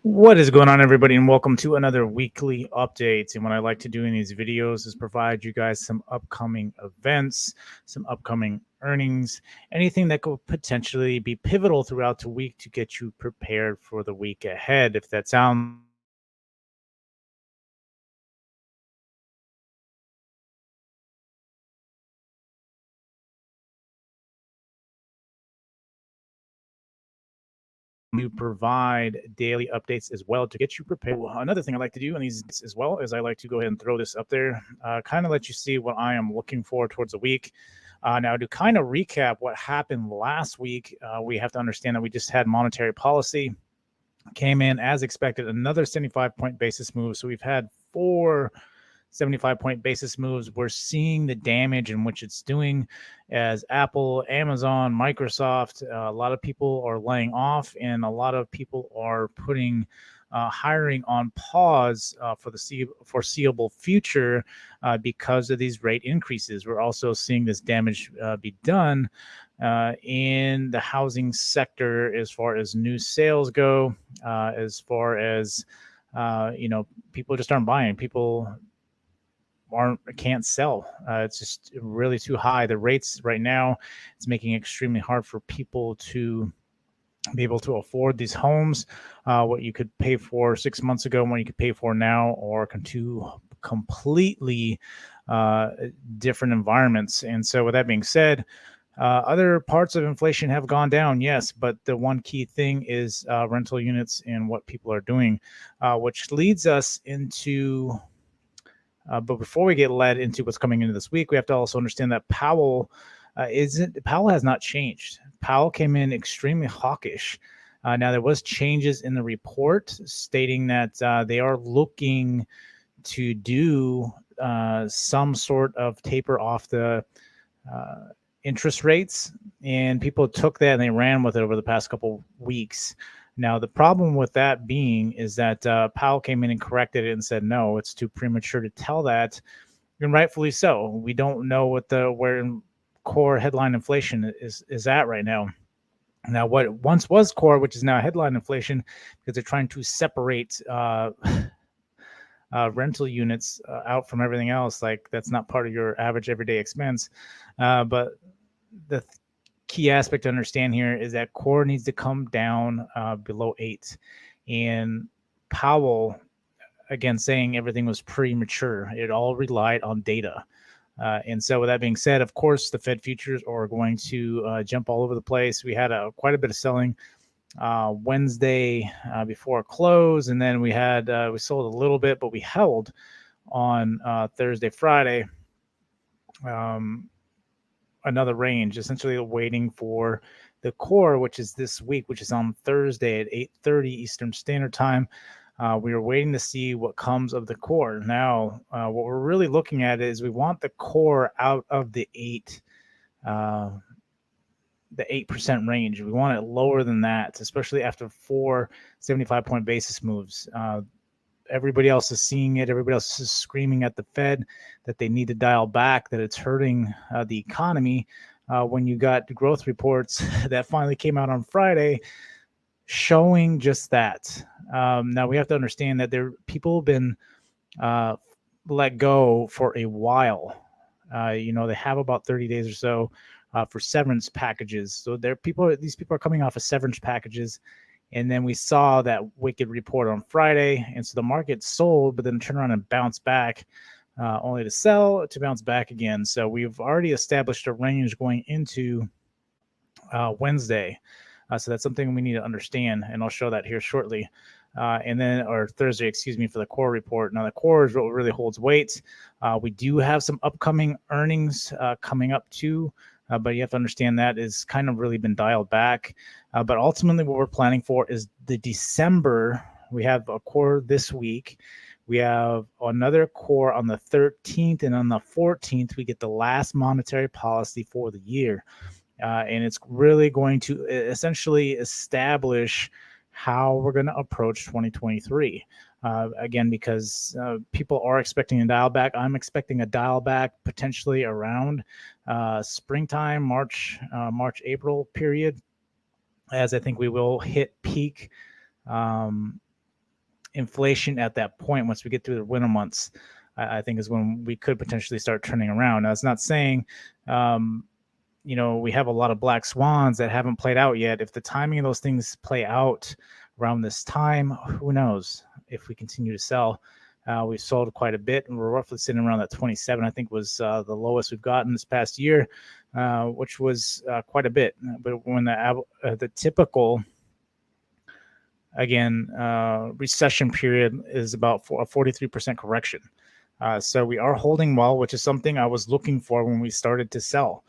What is going on, everybody, and welcome to another weekly update. And what I like to do in these videos is provide you guys some upcoming events, some upcoming earnings, anything that could potentially be pivotal throughout the week to get you prepared for the week ahead. If that sounds you provide daily updates as well to get you prepared. Another thing I like to do in these as well is I like to go ahead and throw this up there, kind of let you see what I am looking for towards the week. Now, to kind of recap what happened last week, we have to understand that we just had monetary policy came in as expected, another 75-point basis move. So we've had four 75-point basis moves. We're seeing the damage in which it's doing as Apple, Amazon, Microsoft, a lot of people are laying off and a lot of people are putting hiring on pause for the foreseeable future because of these rate increases. We're also seeing this damage be done in the housing sector as far as new sales go, as far as people just aren't buying. People aren't can't sell. It's just really too high. The rates right now, it's making it extremely hard for people to be able to afford these homes. What you could pay for 6 months ago and what you could pay for now are two completely different environments. And so, with that being said, other parts of inflation have gone down, yes, but the one key thing is rental units and what people are doing, which leads us into but before we get led into what's coming into this week, we have to also understand that Powell has not changed. Powell came in extremely hawkish. Now there was changes in the report stating that they are looking to do some sort of taper off the uh, interest rates, and people took that and they ran with it over the past couple weeks. Now, the problem with that being is that Powell came in and corrected it and said, no, it's too premature to tell that, and rightfully so. We don't know what the where core headline inflation is at right now. Now, what once was core, which is now headline inflation, because they're trying to separate rental units out from everything else, like that's not part of your average everyday expense. But the key aspect to understand here is that core needs to come down below 8. And Powell, again, saying everything was premature. It all relied on data. And so, with that being said, of course, the Fed futures are going to jump all over the place. We had quite a bit of selling Wednesday before close, and then we sold a little bit, but we held on Thursday, Friday. Um, Another range, essentially waiting for the core, which is this week, which is on Thursday at 8:30 Eastern Standard Time. We are waiting to see what comes of the core. Now, what we're really looking at is we want the core out of uh, the 8% range. We want it lower than that, especially after four 75-point basis moves. Everybody else is seeing it. Everybody else is screaming at the Fed that they need to dial back, that it's hurting the economy. When you got growth reports that finally came out on Friday showing just that. Now we have to understand that people have been uh, let go for a while. They have about 30 days or so for severance packages. So these people are coming off of severance packages. And then we saw that wicked report on Friday. And so the market sold, but then turned around and bounced back, only to sell, to bounce back again. So we've already established a range going into Wednesday. So that's something we need to understand. And I'll show that here shortly. Or Thursday, excuse me, for the core report. Now, the core is what really holds weight. We do have some upcoming earnings coming up too. But you have to understand that is kind of really been dialed back. But ultimately, what we're planning for is the December. We have a core this week. We have another core on the 13th, and on the 14th, we get the last monetary policy for the year. And it's really going to essentially establish how we're going to approach 2023. Again, because people are expecting a dial back. I'm expecting a dial back potentially around springtime, March, April period, as I think we will hit peak inflation at that point, once we get through the winter months, I think is when we could potentially start turning around. Now, it's not saying, we have a lot of black swans that haven't played out yet. If the timing of those things play out around this time, who knows if we continue to sell. We've sold quite a bit, and we're roughly sitting around that 27, I think was the lowest we've gotten this past year, which was quite a bit. But when the typical, again, recession period is about a 43% correction. So we are holding well, which is something I was looking for when we started to sell.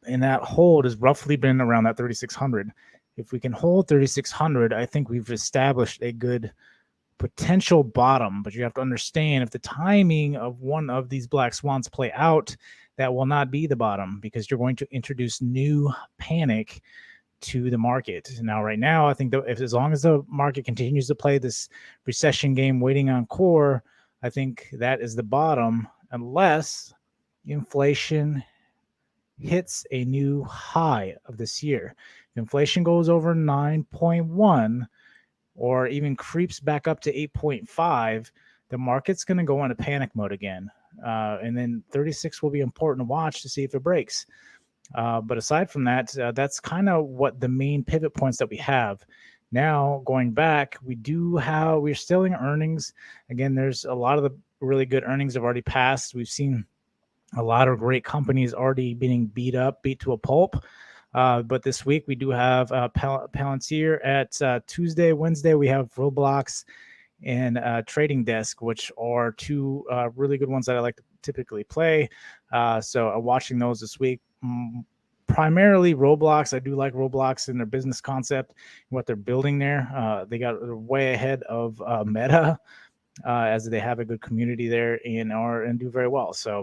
And that hold has roughly been around that 3,600. If we can hold 3,600, I think we've established a good potential bottom. But you have to understand, if the timing of one of these black swans play out, that will not be the bottom, because you're going to introduce new panic to the market. Now, right now, I think that as long as the market continues to play this recession game, waiting on core, I think that is the bottom, unless inflation hits a new high of this year. If inflation goes over 9.1 or even creeps back up to 8.5, the market's going to go into panic mode again. And then 36 will be important to watch to see if it breaks. But aside from that, that's kind of what the main pivot points that we have. Now, going back, we're still in earnings. Again, there's a lot of the really good earnings have already passed. We've seen a lot of great companies already being beat to a pulp. But this week we do have Palantir at Tuesday. Wednesday we have Roblox and Trading Desk, which are two really good ones that I like to typically play. So I'm watching those this week. Primarily Roblox. I do like Roblox and their business concept, what they're building there. They're way ahead of Meta, as they have a good community there and do very well. So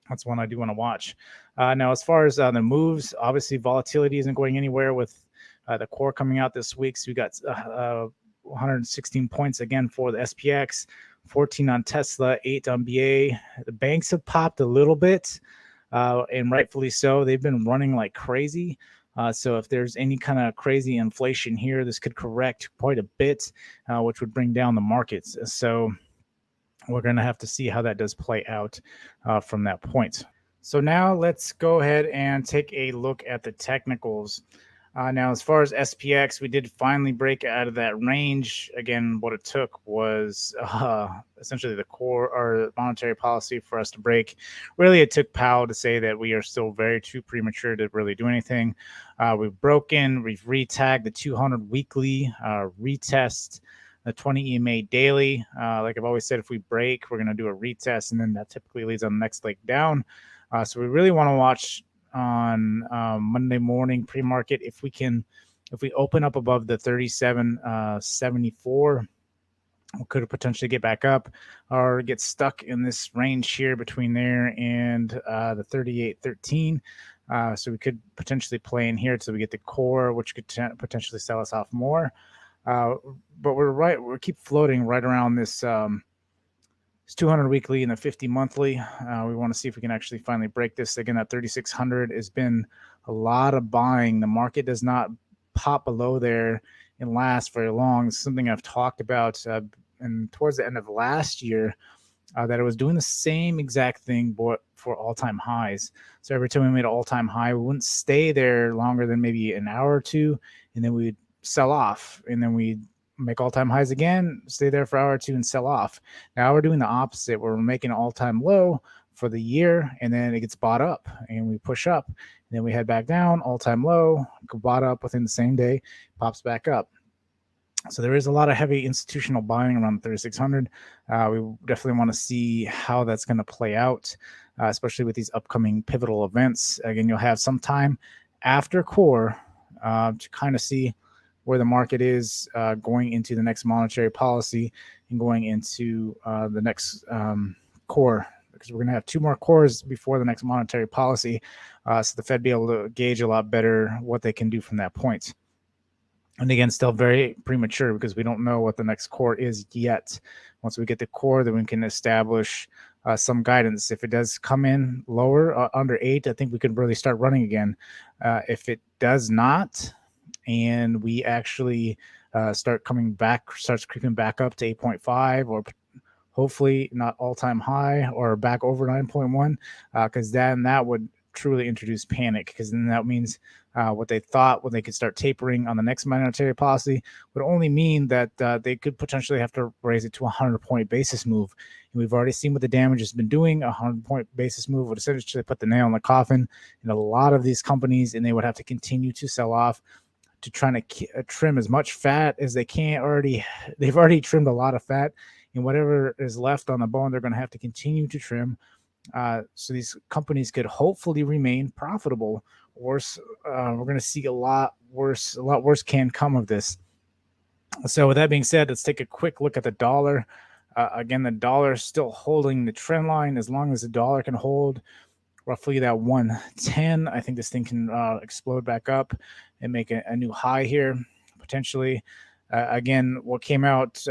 that's one I do want to watch. Now, as far as the moves, obviously volatility isn't going anywhere with the core coming out this week. So we got 116 points again for the SPX, 14 on Tesla, 8 on BA. The banks have popped a little bit, and rightfully so. They've been running like crazy. So if there's any kind of crazy inflation here, this could correct quite a bit, which would bring down the markets. So we're going to have to see how that does play out from that point. So now let's go ahead and take a look at the technicals. Now, as far as SPX, we did finally break out of that range. Again, what it took was essentially the core or monetary policy for us to break. Really, it took Powell to say that we are still very too premature to really do anything. We've broken, we've retagged the 200 weekly, retest the 20 EMA daily. Like I've always said, if we break, we're going to do a retest, and then that typically leads on the next leg down. So we really want to watch on Monday morning pre-market if we open up above the 37.74, we could potentially get back up or get stuck in this range here between there and the 38.13. So we could potentially play in here until we get the core, which could potentially sell us off more. But we keep floating right around this 200 weekly and the 50 monthly. We want to see if we can actually finally break this. Again, that 3,600 has been a lot of buying. The market does not pop below there and last very long. It's something I've talked about and towards the end of last year, that it was doing the same exact thing but for all-time highs. So every time we made an all-time high, we wouldn't stay there longer than maybe an hour or two, and then we'd sell off, and then we'd make all-time highs again, stay there for an hour or two, and sell off. Now we're doing the opposite, where we're making an all-time low for the year, and then it gets bought up, and we push up, and then we head back down, all-time low, bought up within the same day, pops back up. So there is a lot of heavy institutional buying around 3,600. We definitely want to see how that's going to play out, especially with these upcoming pivotal events. Again, you'll have some time after core to kind of see where the market is going into the next monetary policy and going into the next core, because we're going to have two more cores before the next monetary policy. So the Fed be able to gauge a lot better what they can do from that point. And again, still very premature because we don't know what the next core is yet. Once we get the core, then we can establish some guidance. If it does come in lower, under 8, I think we could really start running again. If it does not, and we actually starts creeping back up to 8.5, or hopefully not all-time high or back over 9.1, because then that would truly introduce panic, because then that means what they thought when they could start tapering on the next monetary policy would only mean that they could potentially have to raise it to a 100-point basis move. And we've already seen what the damage has been doing. A 100-point basis move would essentially put the nail in the coffin in a lot of these companies, and they would have to continue to sell off to try to trim as much fat as they can. They've already trimmed a lot of fat, and whatever is left on the bone, they're going to have to continue to trim. So these companies could hopefully remain profitable. Worse, we're going to see a lot worse can come of this. So with that being said, let's take a quick look at the dollar. Again, the dollar is still holding the trend line. As long as the dollar can hold roughly that 110, I think this thing can explode back up and make a new high here, potentially. Again, what came out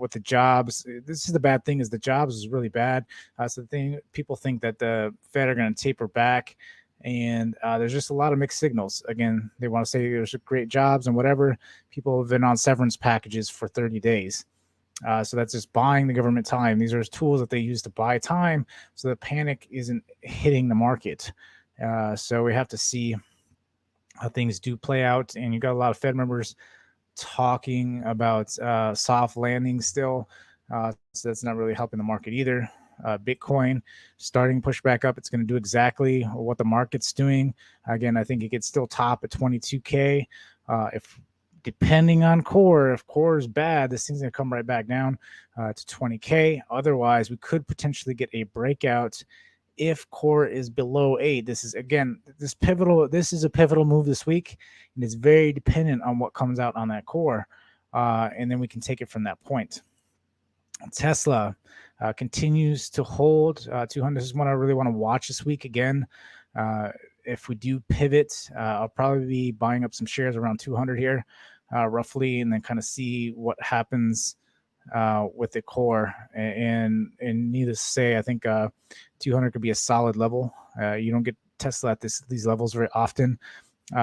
with the jobs, this is the bad thing, is the jobs is really bad. So the thing, people think that the Fed are going to taper back, and there's just a lot of mixed signals. Again, they want to say there's great jobs and whatever. People have been on severance packages for 30 days. So that's just buying the government time. These are tools that they use to buy time so the panic isn't hitting the market. So we have to see how things do play out. And you got a lot of Fed members talking about soft landing still. So that's not really helping the market either. Bitcoin starting push back up. It's going to do exactly what the market's doing. Again, I think it could still top at 22K. If depending on core, if core is bad, this thing's going to come right back down to 20K. Otherwise, we could potentially get a breakout if core is below 8. This is, again, this is a pivotal move this week, and it's very dependent on what comes out on that core. And then we can take it from that point. Tesla continues to hold 200. This is one I really want to watch this week again. If we do pivot, I'll probably be buying up some shares around 200 here, roughly, and then kind of see what happens with the core. And needless to say, I think 200 could be a solid level. You don't get Tesla at these levels very often.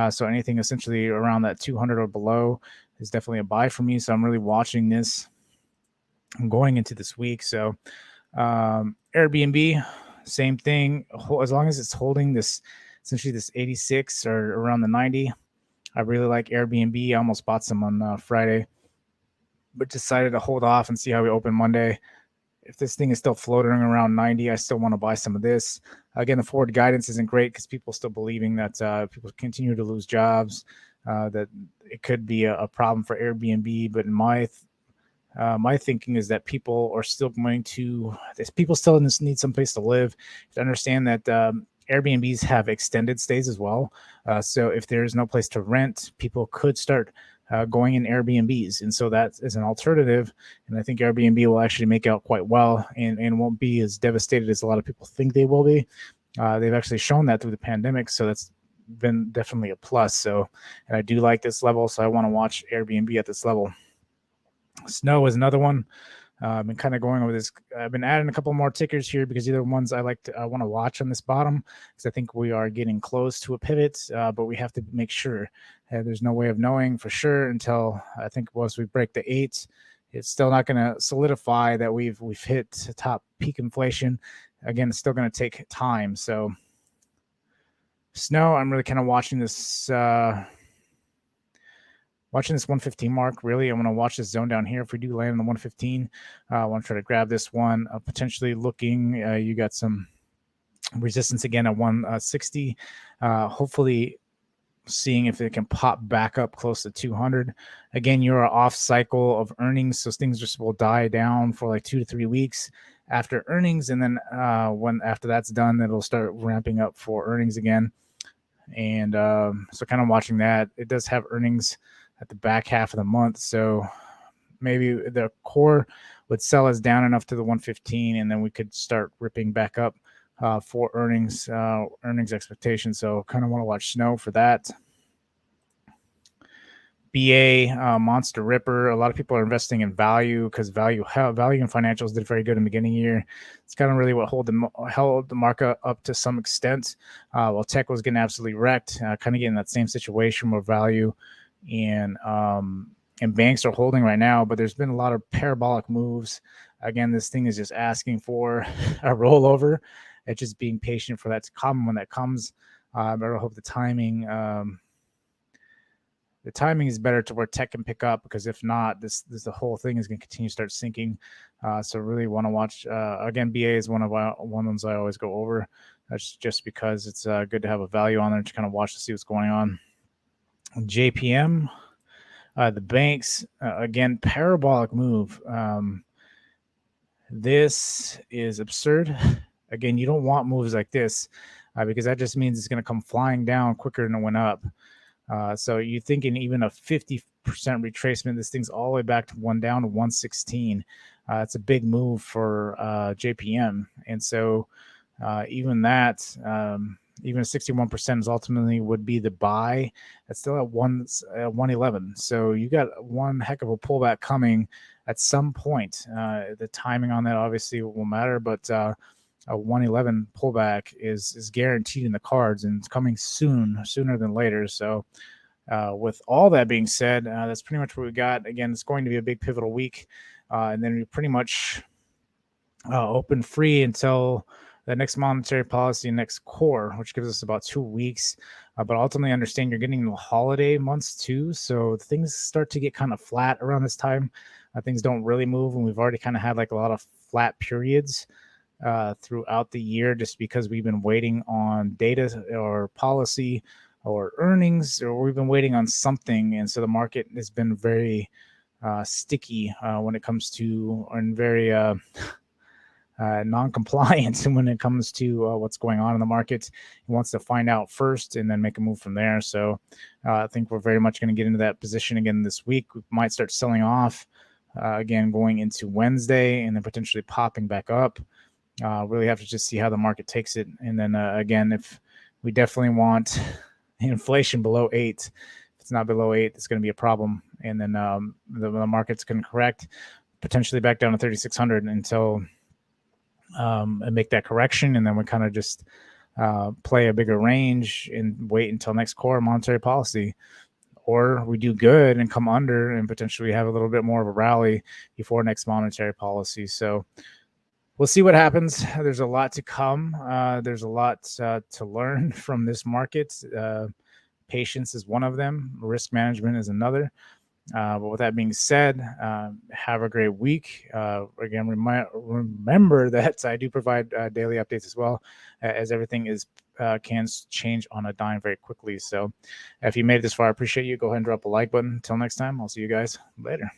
So anything essentially around that 200 or below is definitely a buy for me. So I'm really watching this going into this week. So Airbnb, same thing. As long as it's holding this, essentially this 86 or around the 90, I really like Airbnb. I almost bought some on Friday, but decided to hold off and see how we open Monday. If this thing is still floating around 90, I still want to buy some of this. Again, the forward guidance isn't great because people are still believing that people continue to lose jobs, that it could be a problem for Airbnb. But in my thinking is that people still need some place to live. To understand that Airbnbs have extended stays as well. So if there's no place to rent, people could start going in Airbnbs. And so that is an alternative. And I think Airbnb will actually make out quite well and won't be as devastated as a lot of people think they will be. They've actually shown that through the pandemic. So that's been definitely a plus. So, and I do like this level. So I want to watch Airbnb at this level. Snow is another one. I've been kind of going over this. I've been adding a couple more tickers here because these are the ones I want to watch on this bottom, because I think we are getting close to a pivot, but we have to make sure. There's no way of knowing for sure until I think once we break the 8. It's still not going to solidify that we've hit top peak inflation. Again, it's still going to take time. So Snow, I'm really kind of watching this. Watching this 115 mark, really. I want to watch this zone down here. If we do land on the 115, I want to try to grab this one. Potentially looking, you got some resistance again at 160. Hopefully seeing if it can pop back up close to 200. Again, you're off cycle of earnings, so things just will die down for like 2 to 3 weeks after earnings. And then when after that's done, it'll start ramping up for earnings again. And so kind of watching that. It does have earnings at the back half of the month, so maybe the core would sell us down enough to the 115, and then we could start ripping back up for earnings expectations. So kind of want to watch Snow for that. BA, Monster Ripper. A lot of people are investing in value because value and financials did very good in the beginning of the year. It's kind of really what held the market up to some extent. While tech was getting absolutely wrecked, kind of getting that same situation where value and and banks are holding right now, but there's been a lot of parabolic moves. Again, this thing is just asking for a rollover. It's just being patient for that to come when that comes. But I hope the timing is better to where tech can pick up, because if not, this the whole thing is going to continue to start sinking. So really want to watch. Again, BA is one of the ones I always go over. That's just because it's good to have a value on there to kind of watch to see what's going on. JPM, the banks, again, parabolic move. This is absurd. Again, you don't want moves like this because that just means it's going to come flying down quicker than it went up. So you're thinking even a 50% retracement, this thing's all the way back to one down to 116. It's a big move for JPM. And so even that, even 61% is ultimately would be the buy. That's still at 111. So you got one heck of a pullback coming at some point. The timing on that obviously will matter, but a 111 pullback is guaranteed in the cards, and it's coming sooner than later. So with all that being said, that's pretty much what we got. Again, it's going to be a big pivotal week, and then we pretty much open free until the next monetary policy, next core, which gives us about 2 weeks. But ultimately, understand you're getting the holiday months too, so things start to get kind of flat around this time. Things don't really move, and we've already kind of had like a lot of flat periods throughout the year, just because we've been waiting on data or policy or earnings, or we've been waiting on something. And so the market has been very sticky when it comes to, and very non-compliant when it comes to what's going on in the market. He wants to find out first and then make a move from there. So I think we're very much going to get into that position again this week. We might start selling off again going into Wednesday, and then potentially popping back up. Really have to just see how the market takes it. And then again, if we definitely want inflation below 8, if it's not below 8, it's going to be a problem. And then the market's going to correct, potentially back down to 3,600 until and make that correction. And then we kind of just play a bigger range and wait until next core monetary policy. Or we do good and come under and potentially have a little bit more of a rally before next monetary policy. So we'll see what happens. There's a lot to come. There's a lot to learn from this market. Patience is one of them. Risk management is another. But with that being said, have a great week. Again, remember that I do provide daily updates as well, as everything can change on a dime very quickly. So if you made it this far, I appreciate you. Go ahead and drop a like button. Until next time, I'll see you guys later.